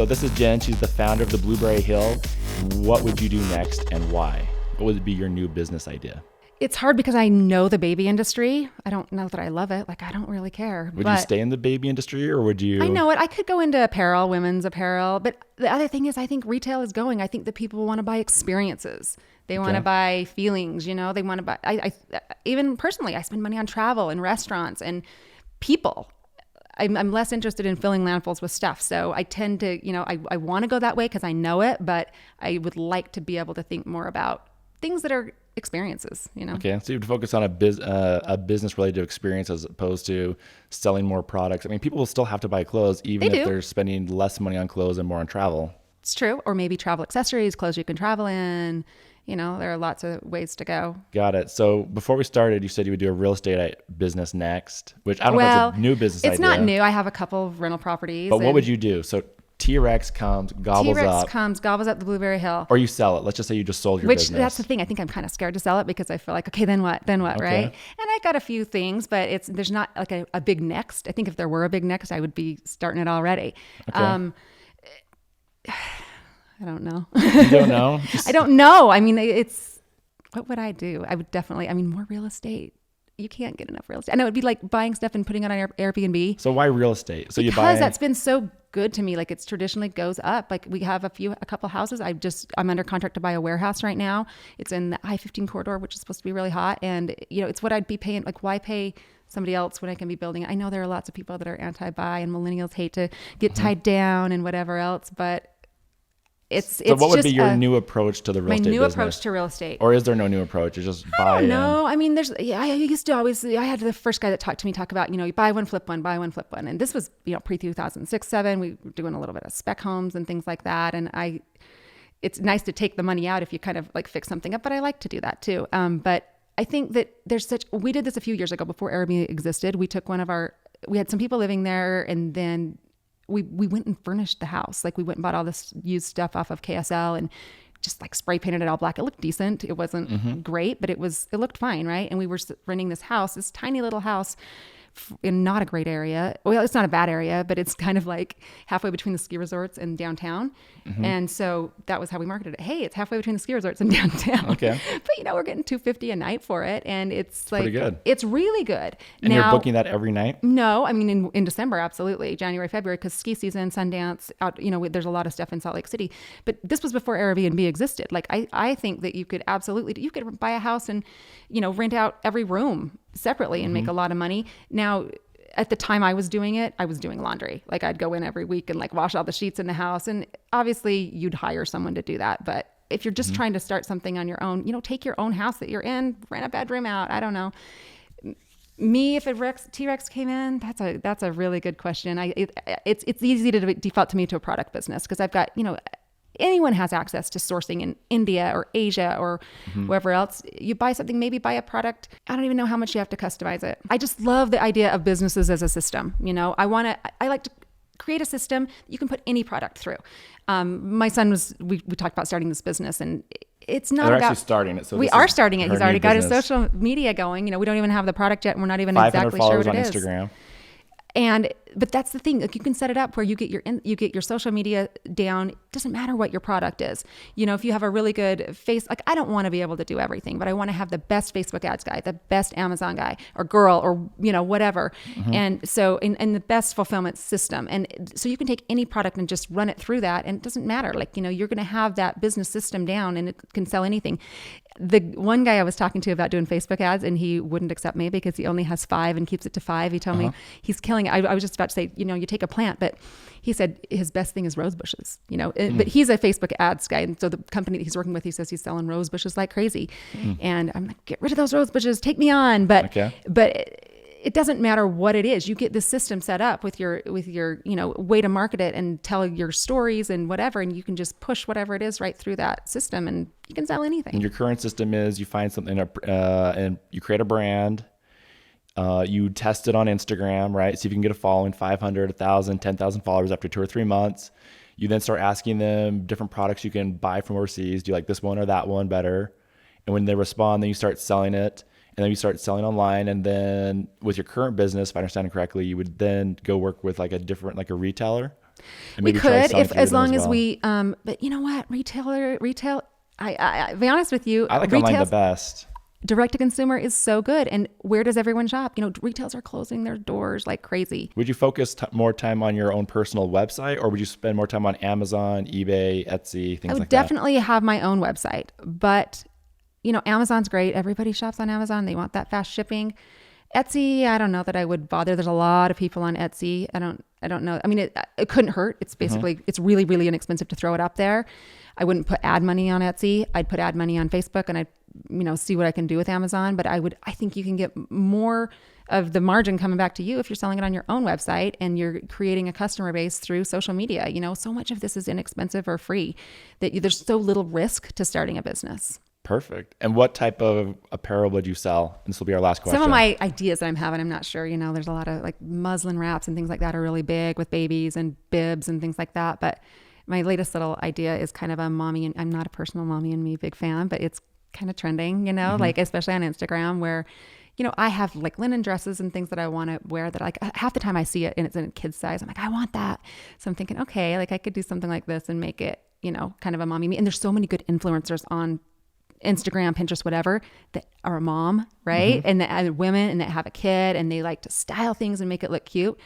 So this is Jen. She's the founder of the Blueberry Hill. What would you do next and why? What would be your new business idea? It's hard because I know the baby industry. I don't know that I love it. Like, I don't really care. Would you stay in the baby industry or would you? I know it. I could go into apparel, women's apparel. But the other thing is I think retail is going. I think that people want to buy experiences. They want to buy feelings, you know, they want to buy, I even personally, I spend money on travel and restaurants and people. I'm less interested in filling landfills with stuff. So I tend to, you know, I want to go that way because I know it, but I would like to be able to think more about things that are experiences, you know? Okay. So you'd focus on a business related experience as opposed to selling more products. I mean, people will still have to buy clothes, even if they're spending less money on clothes and more on travel. It's true. Or maybe travel accessories, clothes you can travel in. You know, there are lots of ways to go. Got it. So before we started, you said you would do a real estate business next, which I don't know if it's a new business idea. It's not new. I have a couple of rental properties. But what would you do? So T-Rex comes, gobbles up the Blueberry Hill. Or you sell it. Let's just say you just sold your business. Which that's the thing. I think I'm kind of scared to sell it because I feel like, okay, then what, right? And I got a few things, but there's not like a big next. I think if there were a big next, I would be starting it already. Okay. I don't know. You don't know? I don't know. I mean, what would I do? I would definitely, more real estate. You can't get enough real estate. And it would be like buying stuff and putting it on Airbnb. So why real estate? So because that's been so good to me. Like it's traditionally goes up. Like we have a couple houses. I'm under contract to buy a warehouse right now. It's in the I-15 corridor, which is supposed to be really hot. And you know, it's what I'd be paying. Like why pay somebody else when I can be building it? I know there are lots of people that are anti-buy and millennials hate to get tied down and whatever else, but so what would be your new approach to the real estate business? My new approach to real estate. Or is there no new approach? It's just buy in? No, I mean, I had the first guy that talked to me talk about, you know, you buy one, flip one, buy one, flip one. And this was, you know, pre-2006, 7. We were doing a little bit of spec homes and things like that. And it's nice to take the money out if you kind of like fix something up, but I like to do that too. But I think that we did this a few years ago before Airbnb existed. We took we had some people living there and then we went and furnished the house. Like we went and bought all this used stuff off of KSL and just like spray painted it all black. It looked decent. It wasn't great, but it looked fine. Right. And we were renting this tiny little house in not a great area. Well, it's not a bad area, but it's kind of like halfway between the ski resorts and downtown. And so that was how we marketed it. Hey, it's halfway between the ski resorts and downtown. Okay. But you know, we're getting $250 a night for it. And it's like, pretty good. It's really good. And now, you're booking that every night? No, I mean, in December, absolutely. January, February, because ski season, Sundance, you know, there's a lot of stuff in Salt Lake City, but this was before Airbnb existed. Like I think that you could buy a house and, you know, rent out every room separately and make a lot of money. Now, at the time I was doing it, I was doing laundry. Like I'd go in every week and like wash all the sheets in the house. And obviously you'd hire someone to do that. But if you're just trying to start something on your own, you know, take your own house that you're in, rent a bedroom out. I don't know. Me, if a T-Rex came in, that's a really good question. It's easy to default to me to a product business because I've got, you know, anyone has access to sourcing in India or Asia or wherever else. You buy something, maybe buy a product. I don't even know how much you have to customize it. I just love the idea of businesses as a system. You know, I like to create a system you can put any product through. My son we talked about starting this business and it's not They're about actually starting it. So we are starting it. He's already got his social media going. You know, we don't even have the product yet and we're not even exactly sure what it is. 500 followers on Instagram. But that's the thing. Like you can set it up where you get your social media down. It doesn't matter what your product is. You know, if you have a really good like I don't want to be able to do everything, but I want to have the best Facebook ads guy, the best Amazon guy or girl or, you know, whatever. And so, and the best fulfillment system. And so you can take any product and just run it through that. And it doesn't matter. Like, you know, you're going to have that business system down and it can sell anything. The one guy I was talking to about doing Facebook ads and he wouldn't accept me because he only has 5 and keeps it to 5. He told me he's killing it. I was just about to say, you know, you take a plant, but he said his best thing is rose bushes, you know, but he's a Facebook ads guy. And so the company that he's working with, he says he's selling rose bushes like crazy. And I'm like, get rid of those rose bushes, take me on. But it doesn't matter what it is. You get the system set up with your, you know, way to market it and tell your stories and whatever. And you can just push whatever it is right through that system and you can sell anything. And your current system is you find something and you create a brand. You test it on Instagram, right? See if you can get a following, 500, 1,000, 10,000 followers after 2 or 3 months. You then start asking them different products you can buy from overseas. Do you like this one or that one better? And when they respond, then you start selling it. And then you start selling online. And then with your current business, if I understand it correctly, you would then go work with like a retailer. And We maybe try could, selling if through as them long as well. we, but you know what, retail. I be honest with you, I like online the retail best. direct to consumer is so good. And where does everyone shop? You know, retails are closing their doors like crazy. Would you focus more time on your own personal website, or would you spend more time on Amazon, eBay, Etsy, things I would like that? definitely have my own website, but you know, Amazon's great. Everybody shops on Amazon. They want that fast shipping. Etsy, I don't know that I would bother. There's a lot of people on Etsy. I don't know. I mean, it couldn't hurt. It's basically, it's really, really inexpensive to throw it up there. I wouldn't put ad money on Etsy. I'd put ad money on Facebook, and I'd, you know, see what I can do with Amazon. But I think you can get more of the margin coming back to you if you're selling it on your own website and you're creating a customer base through social media. You know, so much of this is inexpensive or free that there's so little risk to starting a business. Perfect. And what type of apparel would you sell? And this will be our last question. Some of my ideas that I'm having, I'm not sure, you know, there's a lot of like muslin wraps and things like that are really big with babies and bibs and things like that. But my latest little idea is kind of a mommy, and I'm not a personal mommy and me big fan, but it's kind of trending, you know, like especially on Instagram where, you know, I have like linen dresses and things that I want to wear that like half the time I see it and it's in a kid's size. I'm like, I want that. So I'm thinking, okay, like I could do something like this and make it, you know, kind of a mommy me. And there's so many good influencers on Instagram, Pinterest, whatever, that are a mom, right? And that are women and that have a kid and they like to style things and make it look cute.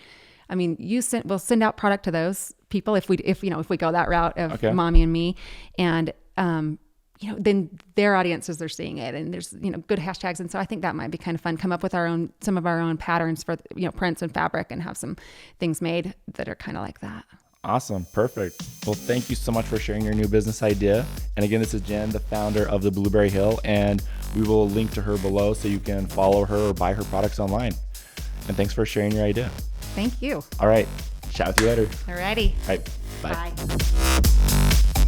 I mean, we'll send out product to those people if we go that route of mommy and me, and you know, then their audiences are seeing it, and there's, you know, good hashtags, and so I think that might be kind of fun. Come up with some of our own patterns for, you know, prints and fabric, and have some things made that are kind of like that. Awesome. Perfect. Well, thank you so much for sharing your new business idea. And again, this is Jen, the founder of the Blueberry Hill, and we will link to her below so you can follow her or buy her products online. And thanks for sharing your idea. Thank you. All right. Chat with you later. Alrighty. All right. Bye. Bye.